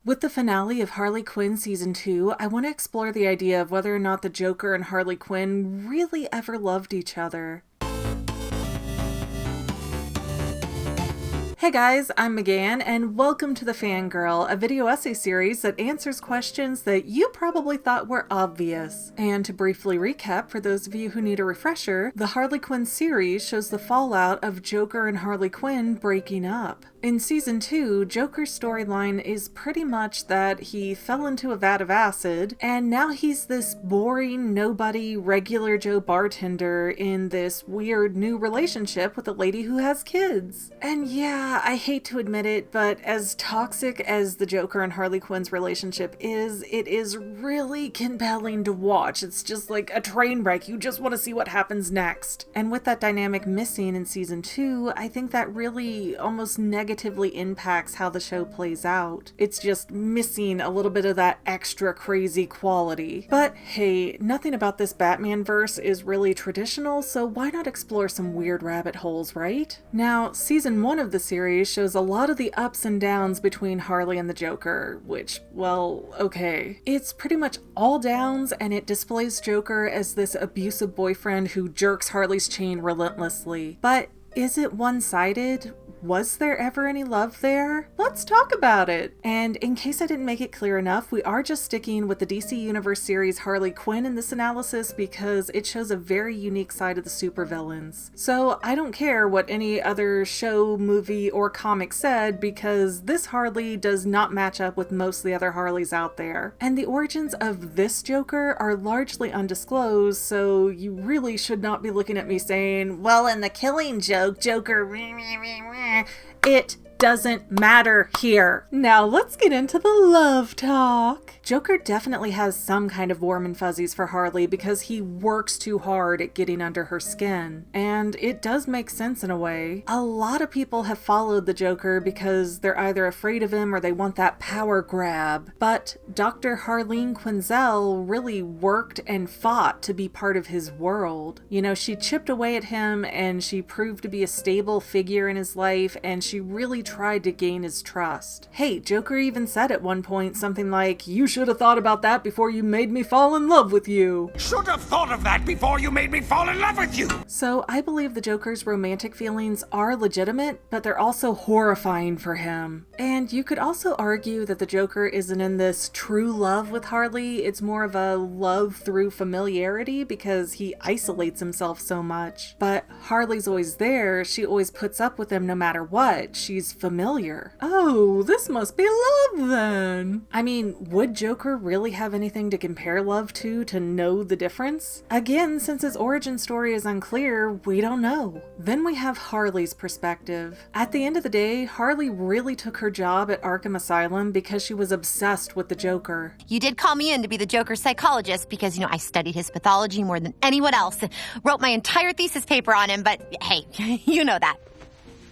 With the finale of Harley Quinn Season 2, I want to explore the idea of whether or not the Joker and Harley Quinn really ever loved each other. Hey guys, I'm McGann, and welcome to the Fangirl, a video essay series that answers questions that you probably thought were obvious. And to briefly recap, for those of you who need a refresher, the Harley Quinn series shows the fallout of Joker and Harley Quinn breaking up. In Season 2, Joker's storyline is pretty much that he fell into a vat of acid, and now he's this boring, nobody, regular Joe bartender in this weird new relationship with a lady who has kids. And yeah, I hate to admit it, but as toxic as the Joker and Harley Quinn's relationship is, it is really compelling to watch. It's just like a train wreck. You just want to see what happens next. And with that dynamic missing in Season 2, I think that really almost negatively impacts how the show plays out. It's just missing a little bit of that extra crazy quality. But hey, nothing about this Batman verse is really traditional, so why not explore some weird rabbit holes, right? Now, Season 1 of the series shows a lot of the ups and downs between Harley and the Joker, which, well, okay. It's pretty much all downs, and it displays Joker as this abusive boyfriend who jerks Harley's chain relentlessly. But is it one-sided? Was there ever any love there? Let's talk about it! And in case I didn't make it clear enough, we are just sticking with the DC Universe series Harley Quinn in this analysis because it shows a very unique side of the supervillains. So I don't care what any other show, movie, or comic said because this Harley does not match up with most of the other Harleys out there. And the origins of this Joker are largely undisclosed, so you really should not be looking at me saying, well, in the Killing Joke, Joker it doesn't matter here. Now let's get into the love talk. Joker definitely has some kind of warm and fuzzies for Harley because he works too hard at getting under her skin. And it does make sense in a way. A lot of people have followed the Joker because they're either afraid of him or they want that power grab. But Dr. Harleen Quinzel really worked and fought to be part of his world. You know, she chipped away at him and she proved to be a stable figure in his life, and she really tried to gain his trust. Hey, Joker even said at one point something like, "You should have thought about that before you made me fall in love with you." Should have thought of that before you made me fall in love with you! So I believe the Joker's romantic feelings are legitimate, but they're also horrifying for him. And you could also argue that the Joker isn't in this true love with Harley, it's more of a love through familiarity because he isolates himself so much. But Harley's always there, she always puts up with him no matter what, she's familiar. Oh, this must be love then! I mean, would Joker really have anything to compare love to know the difference? Again, since his origin story is unclear, we don't know. Then we have Harley's perspective. At the end of the day, Harley really took her job at Arkham Asylum because she was obsessed with the Joker. You did call me in to be the Joker's psychologist because, I studied his pathology more than anyone else and wrote my entire thesis paper on him, but hey, you know that.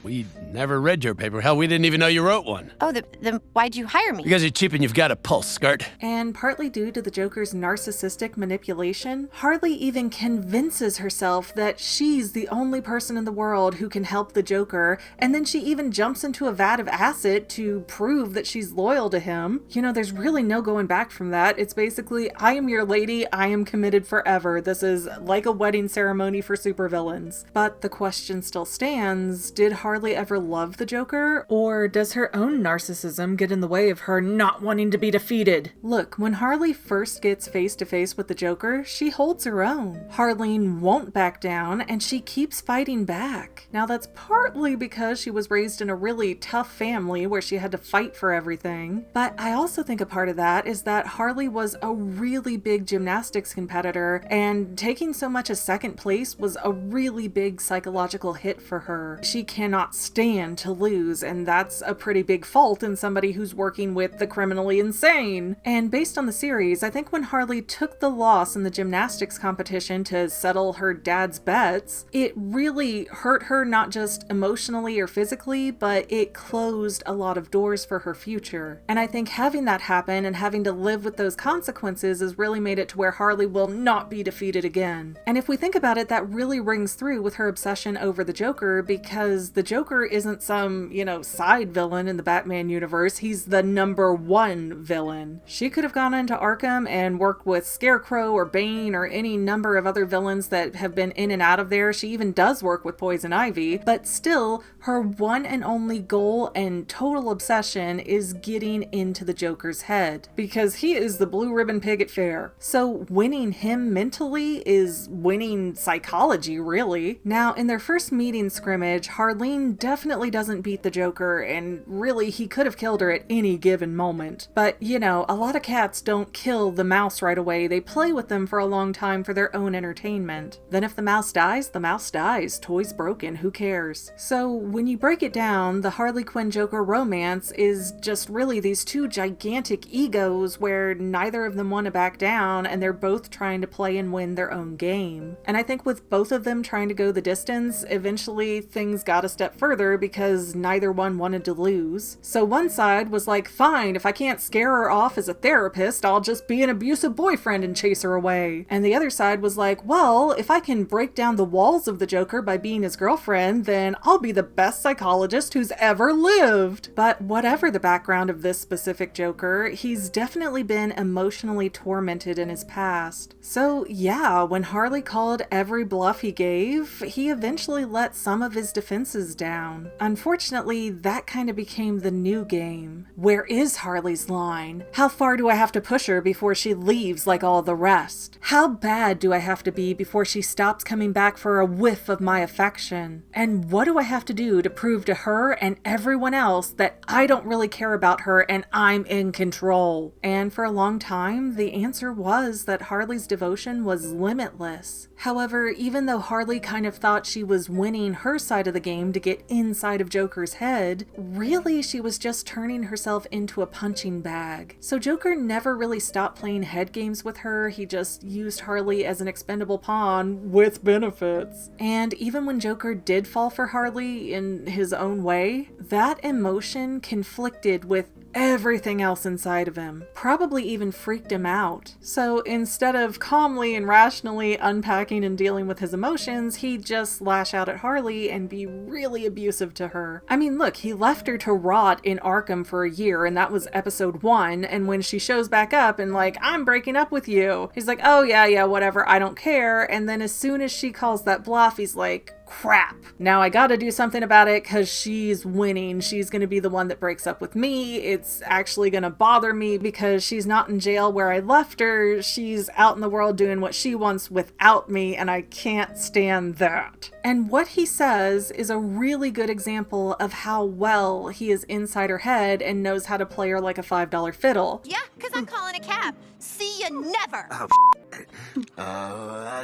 We never read your paper. Hell, we didn't even know you wrote one. Oh, then why'd you hire me? Because you're cheap and you've got a pulse, skirt. And partly due to the Joker's narcissistic manipulation, Harley even convinces herself that she's the only person in the world who can help the Joker, and then she even jumps into a vat of acid to prove that she's loyal to him. There's really no going back from that. It's basically, I am your lady, I am committed forever. This is like a wedding ceremony for supervillains. But the question still stands, did Harley ever love the Joker, or does her own narcissism get in the way of her not wanting to be defeated? Look, when Harley first gets face to face with the Joker, she holds her own. Harleen won't back down, and she keeps fighting back. Now that's partly because she was raised in a really tough family where she had to fight for everything, but I also think a part of that is that Harley was a really big gymnastics competitor, and taking so much as second place was a really big psychological hit for her. She cannot stand to lose, and that's a pretty big fault in somebody who's working with the criminally insane. And based on the series, I think when Harley took the loss in the gymnastics competition to settle her dad's bets, it really hurt her not just emotionally or physically, but it closed a lot of doors for her future. And I think having that happen and having to live with those consequences has really made it to where Harley will not be defeated again. And if we think about it, that really rings through with her obsession over the Joker, because the Joker Joker isn't some, side villain in the Batman universe. He's the #1 villain. She could have gone into Arkham and worked with Scarecrow or Bane or any number of other villains that have been in and out of there. She even does work with Poison Ivy, but still, her one and only goal and total obsession is getting into the Joker's head, because he is the blue ribbon pig at fair. So winning him mentally is winning psychology, really. Now, in their first meeting scrimmage, Harleen definitely doesn't beat the Joker, and really, he could have killed her at any given moment. But, a lot of cats don't kill the mouse right away. They play with them for a long time for their own entertainment. Then if the mouse dies, the mouse dies. Toy's broken, who cares? So when you break it down, the Harley Quinn Joker romance is just really these two gigantic egos where neither of them want to back down, and they're both trying to play and win their own game. And I think with both of them trying to go the distance, eventually things got a step further because neither one wanted to lose. So one side was like, fine, if I can't scare her off as a therapist, I'll just be an abusive boyfriend and chase her away. And the other side was like, well, if I can break down the walls of the Joker by being his girlfriend, then I'll be the best psychologist who's ever lived. But whatever the background of this specific Joker, he's definitely been emotionally tormented in his past. So yeah, when Harley called every bluff he gave, he eventually let some of his defenses down. Unfortunately, that kind of became the new game. Where is Harley's line? How far do I have to push her before she leaves like all the rest? How bad do I have to be before she stops coming back for a whiff of my affection? And what do I have to do to prove to her and everyone else that I don't really care about her and I'm in control? And for a long time, the answer was that Harley's devotion was limitless. However, even though Harley kind of thought she was winning her side of the game to get inside of Joker's head, really she was just turning herself into a punching bag. So Joker never really stopped playing head games with her. He just used Harley as an expendable pawn with benefits. And even when Joker did fall for Harley in his own way, that emotion conflicted with everything else inside of him, probably even freaked him out. So instead of calmly and rationally unpacking and dealing with his emotions, he'd just lash out at Harley and be really abusive to her. I mean, look, he left her to rot in Arkham for a year, and that was episode 1, and when she shows back up and like, I'm breaking up with you, he's like, oh yeah, whatever, I don't care. And then as soon as she calls that bluff, he's like, crap. Now I gotta do something about it because she's winning. She's gonna be the one that breaks up with me. It's actually gonna bother me because she's not in jail where I left her. She's out in the world doing what she wants without me, and I can't stand that. And what he says is a really good example of how well he is inside her head and knows how to play her like a $5 fiddle. Yeah, because I'm calling a cab. See you never.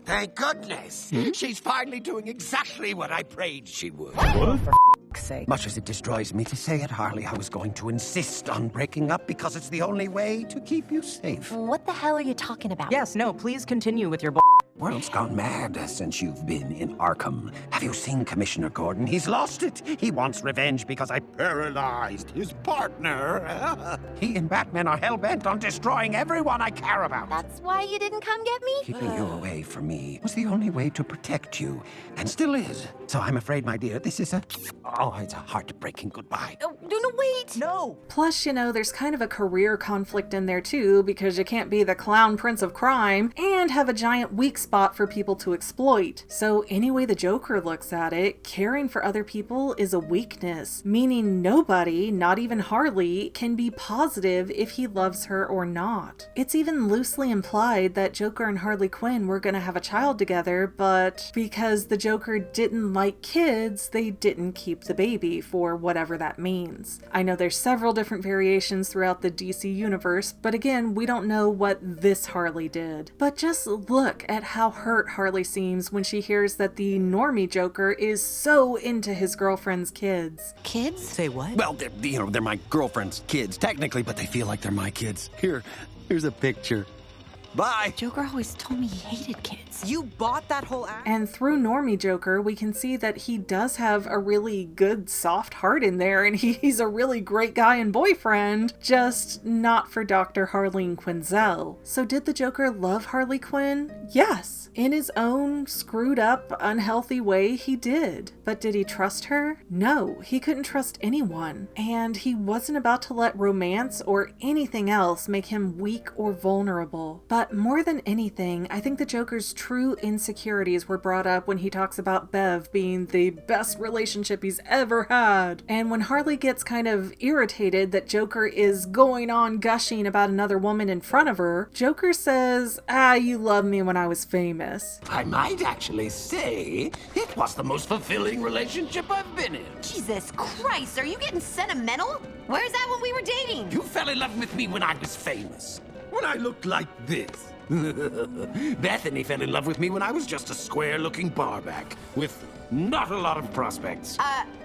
Thank goodness. She's finally doing exactly what I prayed she would. Sake. Much as it destroys me to say it, Harley, I was going to insist on breaking up because it's the only way to keep you safe. What the hell are you talking about? Yes, no, please continue with your World's gone mad since you've been in Arkham. Have you seen Commissioner Gordon? He's lost it. He wants revenge because I Paralyzed his partner. He and Batman are hell-bent on destroying everyone I care about. That's why you didn't come get me? Keeping you away from me was the only way to protect you, and still is. So I'm afraid, my dear, this is it's a heartbreaking goodbye. Oh, no, wait. No. Plus, there's kind of a career conflict in there too, because you can't be the clown prince of crime and have a giant weak spot for people to exploit. So any way the Joker looks at it, caring for other people is a weakness, meaning nobody, not even Harley, can be positive if he loves her or not. It's even loosely implied that Joker and Harley Quinn were gonna have a child together, but because the Joker didn't like kids, they didn't keep the baby, for whatever that means. I know there's several different variations throughout the DC universe, but again, we don't know what this Harley did. But just look at how hurt Harley seems when she hears that the normie Joker is so into his girlfriend's kids. Kids? Say what? Well, they're my girlfriend's kids, technically, but they feel like they're my kids. Here's a picture. Bye. Joker always told me he hated kids. You bought that whole act? And through Normie Joker, we can see that he does have a really good soft heart in there, and he's a really great guy and boyfriend, just not for Dr. Harleen Quinzel. So did the Joker love Harley Quinn? Yes. In his own screwed up, unhealthy way, he did. But did he trust her? No, he couldn't trust anyone. And he wasn't about to let romance or anything else make him weak or vulnerable. But more than anything, I think the Joker's true insecurities were brought up when he talks about Bev being the best relationship he's ever had. And when Harley gets kind of irritated that Joker is going on gushing about another woman in front of her, Joker says, you loved me when I was famous. I might actually say it was the most fulfilling relationship I've been in. Jesus Christ, are you getting sentimental? Where's that when we were dating? You fell in love with me when I was famous. When I looked like this. Bethany fell in love with me when I was just a square-looking barback with not a lot of prospects.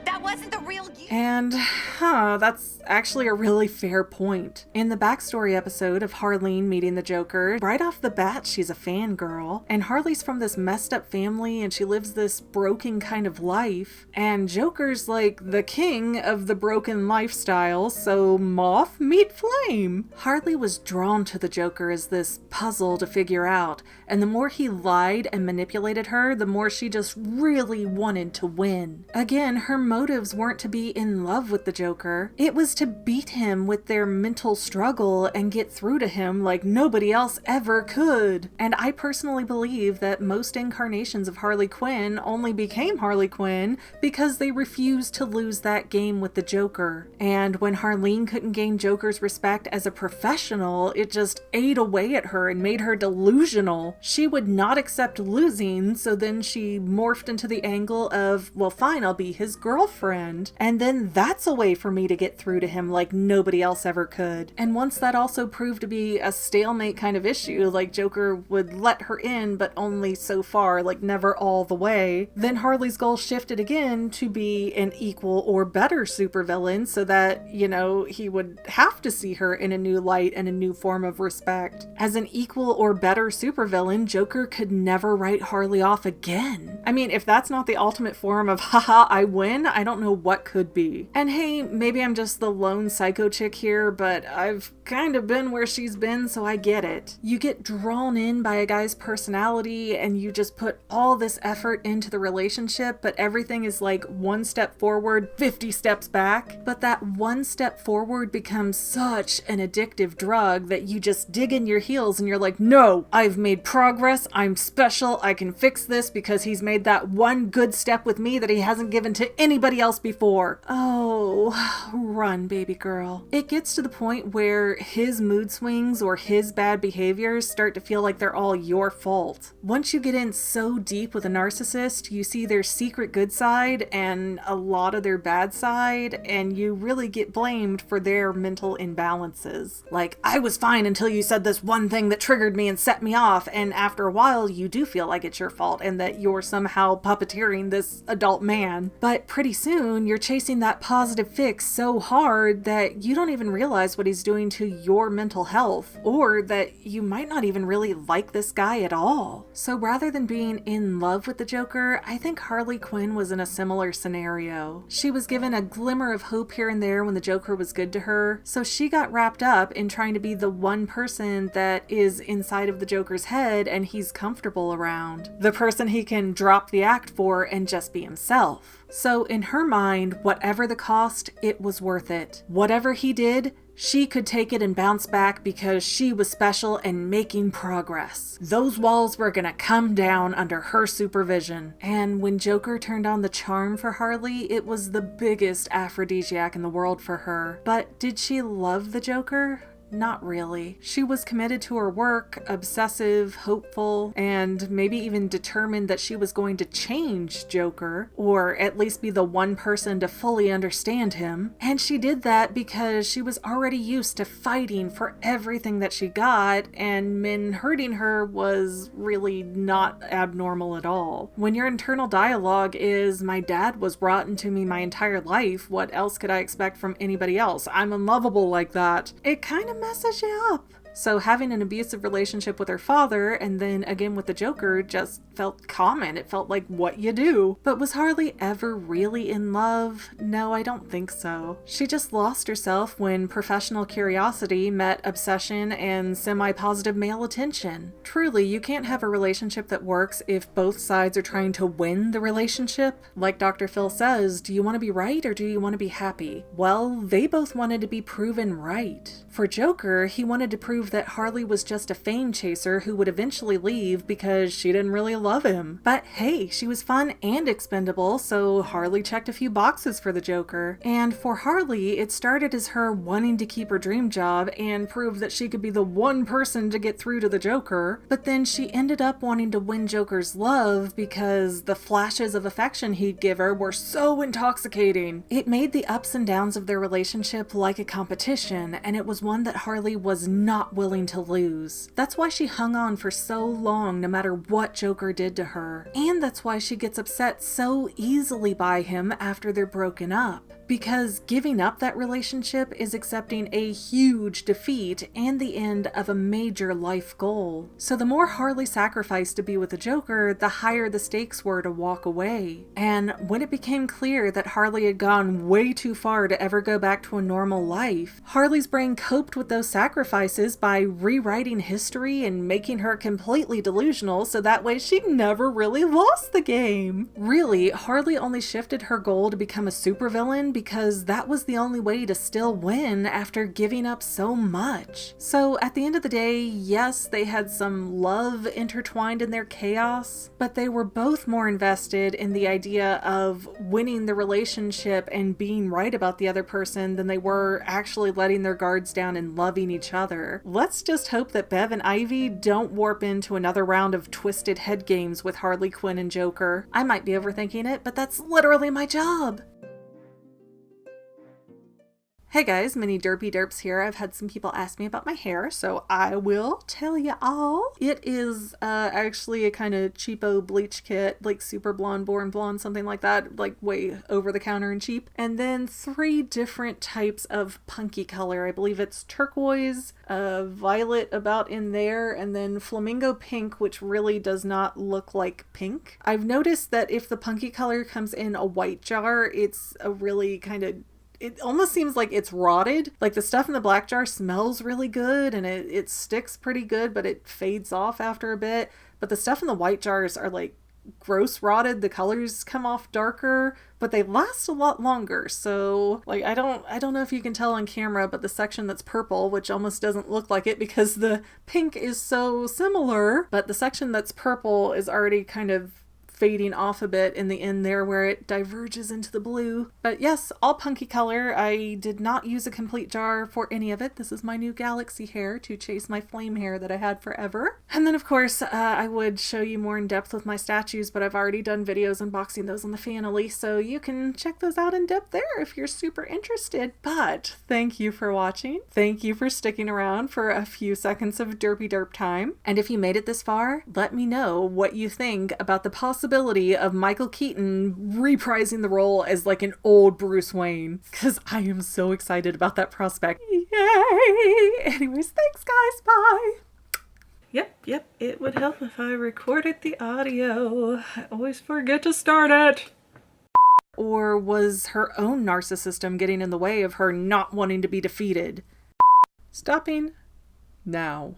That wasn't the real you. And, that's actually a really fair point. In the backstory episode of Harleen meeting the Joker, right off the bat, she's a fangirl, and Harley's from this messed up family, and she lives this broken kind of life, and Joker's like the king of the broken lifestyle, so moth meet flame. Harley was drawn to the Joker as this puzzle to figure out, and the more he lied and manipulated her, the more she just really wanted to win. Again, her motives weren't to be in love with the Joker. It was to beat him with their mental struggle and get through to him like nobody else ever could. And I personally believe that most incarnations of Harley Quinn only became Harley Quinn because they refused to lose that game with the Joker. And when Harleen couldn't gain Joker's respect as a professional, it just ate away at her and made her delusional. She would not accept losing, so then she morphed into the angle of, well, fine, I'll be his girlfriend. And then that's a way for me to get through to him like nobody else ever could. And once that also proved to be a stalemate kind of issue, like Joker would let her in, but only so far, like never all the way, then Harley's goal shifted again to be an equal or better supervillain so that, he would have to see her in a new light and a new form of respect. As an equal or better supervillain, Joker could never write Harley off again. I mean, if that's not the ultimate form of haha, I win, I don't know what could be. And hey, maybe I'm just the lone psycho chick here, but I've kind of been where she's been, so I get it. You get drawn in by a guy's personality and you just put all this effort into the relationship, but everything is like one step forward, 50 steps back. But that one step forward becomes such an addictive drug that you just dig in your heels and you're like, no, I've made progress, I'm special, I can fix this because he's made that one good step with me that he hasn't given to anybody else before. Oh, run, baby girl. It gets to the point where his mood swings or his bad behaviors start to feel like they're all your fault. Once you get in so deep with a narcissist, you see their secret good side and a lot of their bad side, and you really get blamed for their mental imbalances. Like, I was fine until you said this one thing that triggered me and set me off, and after a while you do feel like it's your fault and that you're somehow puppeteering this adult man. But pretty soon you're chasing that positive fix so hard that you don't even realize what he's doing to your mental health, or that you might not even really like this guy at all. So rather than being in love with the Joker, I think Harley Quinn was in a similar scenario. She was given a glimmer of hope here and there when the Joker was good to her, so she got wrapped up in trying to be the one person that is inside of the Joker's head and he's comfortable around. The person he can drop the act for and just be himself. So in her mind, whatever the cost, it was worth it. Whatever he did, she could take it and bounce back because she was special and making progress. Those walls were gonna come down under her supervision. And when Joker turned on the charm for Harley, it was the biggest aphrodisiac in the world for her. But did she love the Joker? Not really. She was committed to her work, obsessive, hopeful, and maybe even determined that she was going to change Joker, or at least be the one person to fully understand him. And she did that because she was already used to fighting for everything that she got, and men hurting her was really not abnormal at all. When your internal dialogue is, my dad was rotten to me my entire life, what else could I expect from anybody else? I'm unlovable like that. It kind of messes you up. So having an abusive relationship with her father and then again with the Joker just felt common. It felt like what you do. But was Harley ever really in love? No, I don't think so. She just lost herself when professional curiosity met obsession and semi-positive male attention. Truly, you can't have a relationship that works if both sides are trying to win the relationship. Like Dr. Phil says, do you want to be right or do you want to be happy? Well, they both wanted to be proven right. For Joker, he wanted to prove that Harley was just a fame chaser who would eventually leave because she didn't really love him. But hey, she was fun and expendable, so Harley checked a few boxes for the Joker. And for Harley, it started as her wanting to keep her dream job and prove that she could be the one person to get through to the Joker. But then she ended up wanting to win Joker's love because the flashes of affection he'd give her were so intoxicating. It made the ups and downs of their relationship like a competition, and it was one that Harley was not willing to lose. That's why she hung on for so long no matter what Joker did to her. And that's why she gets upset so easily by him after they're broken up. Because giving up that relationship is accepting a huge defeat and the end of a major life goal. So the more Harley sacrificed to be with the Joker, the higher the stakes were to walk away. And when it became clear that Harley had gone way too far to ever go back to a normal life, Harley's brain coped with those sacrifices by rewriting history and making her completely delusional so that way she never really lost the game. Really, Harley only shifted her goal to become a supervillain because that was the only way to still win after giving up so much. So at the end of the day, yes, they had some love intertwined in their chaos, but they were both more invested in the idea of winning the relationship and being right about the other person than they were actually letting their guards down and loving each other. Let's just hope that Bev and Ivy don't warp into another round of twisted head games with Harley Quinn and Joker. I might be overthinking it, but that's literally my job. Hey guys, Mini Derpy Derps here. I've had some people ask me about my hair, so I will tell you all. It is actually a kind of cheapo bleach kit, like super blonde, born blonde, something like that, like way over the counter and cheap. And then 3 different types of punky color. I believe it's turquoise, violet about in there, and then flamingo pink, which really does not look like pink. I've noticed that if the punky color comes in a white jar, it's a really kind of, it almost seems like it's rotted. Like the stuff in the black jar smells really good and it sticks pretty good, but it fades off after a bit. But the stuff in the white jars are like gross rotted. The colors come off darker, but they last a lot longer. So like I don't know if you can tell on camera, but the section that's purple, which almost doesn't look like it because the pink is so similar, but the section that's purple is already kind of fading off a bit in the end there where it diverges into the blue. But yes, all punky color. I did not use a complete jar for any of it. This is my new galaxy hair to chase my flame hair that I had forever. And then of course I would show you more in depth with my statues, but I've already done videos unboxing those on the Family, so you can check those out in depth there if you're super interested. But thank you for watching. Thank you for sticking around for a few seconds of derpy derp time. And if you made it this far, let me know what you think about the possibility of Michael Keaton reprising the role as like an old Bruce Wayne, because I am so excited about that prospect. Yay! Anyways, thanks guys, bye! Yep, it would help if I recorded the audio. I always forget to start it. Or was her own narcissism getting in the way of her not wanting to be defeated? Stopping now.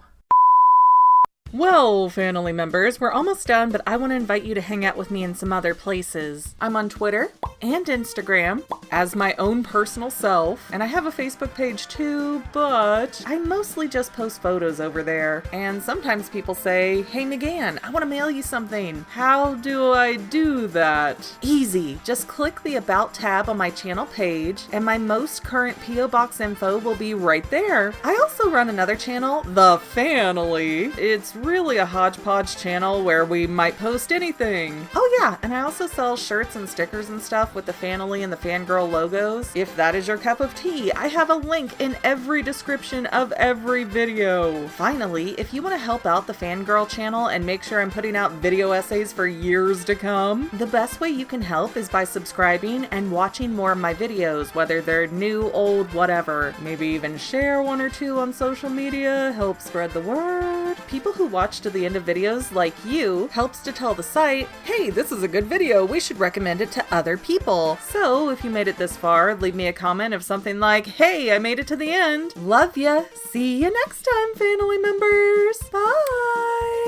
Well, family members, we're almost done, but I want to invite you to hang out with me in some other places. I'm on Twitter and Instagram as my own personal self, and I have a Facebook page too, but I mostly just post photos over there. And sometimes people say, "Hey McGann, I want to mail you something. How do I do that?" Easy. Just click the About tab on my channel page, and my most current P.O. Box info will be right there. I also run another channel, The Family. It's really a hodgepodge channel where we might post anything. Oh yeah, and I also sell shirts and stickers and stuff with the Fanily and the Fangirl logos. If that is your cup of tea, I have a link in every description of every video. Finally, if you want to help out the Fangirl channel and make sure I'm putting out video essays for years to come, the best way you can help is by subscribing and watching more of my videos, whether they're new, old, whatever. Maybe even share one or two on social media, help spread the word. People who watch to the end of videos like you helps to tell the site, hey, this is a good video, we should recommend it to other people. So if you made it this far, leave me a comment of something like, hey, I made it to the end. Love ya. See you next time, family members. Bye.